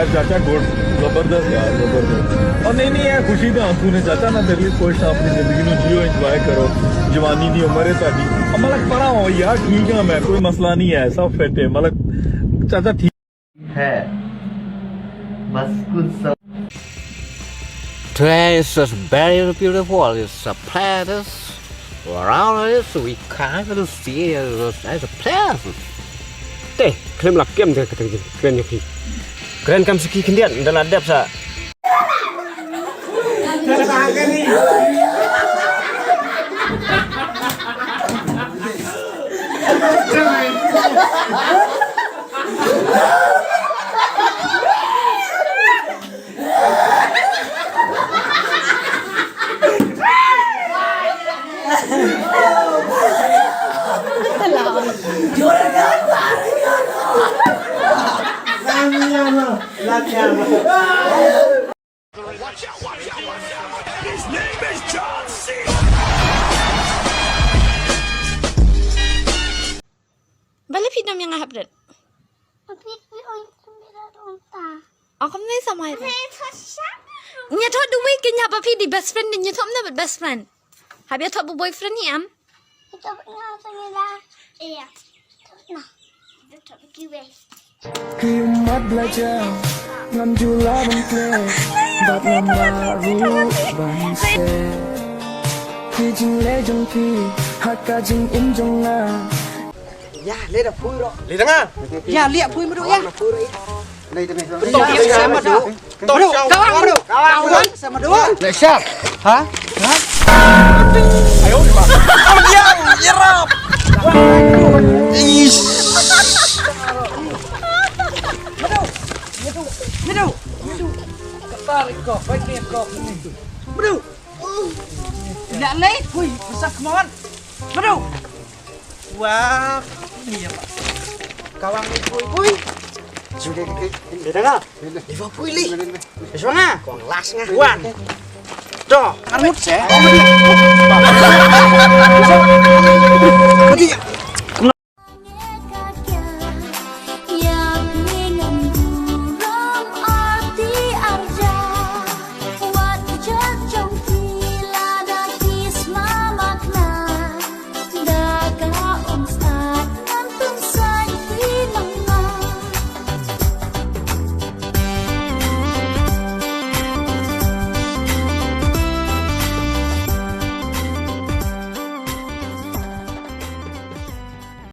यार चाचा गुड जबरदस्त यार जबरदस्त और नहीं यार खुशी तो आंसू ने चाचा ना तेरे लिए खुश अपनी जिंदगी में जियो एंजॉय करो जवानी दी उम्र है ताड़ी मतलब परा हो यार ठीक है मैं कोई मसला नहीं है सब फिट है मतलब चाचा ठीक है बस कुछ सब Today is just very beautiful. It's a place around us. We can't see it as a place. Teh, klaim lak kem de keren yaki. Keren kam siki kendian dan adab sa. Balik pinam yang ngahap dan. Aku ni sama itu. Nya thot duwi ke nya papi di best friend nya thot na best friend. Habis thot bu boyfriend ni am. Itu nga sa nila. Iya. Nah. Itu kiwes. Kiumat belajar ngam jula bengkle bat ngam laru bangse Ki jing le jong pi haka jing in jong na ya lên là phui rồi Li tengah. ya lihat phui mới được ya phui rồi đây đây Tol sama du. Tol kawan bro kawan sama dua Nak siap? hả Ayo ni ba. Yang irap. Ish. Medu tarik kok pakai kok Medu tidak late phui besar kemauan Medu wah iya pak kawan phui sudah Li tengah. đi vào phui li Isma nga. Kong last nga. Wan. Do. ăn mút sẽ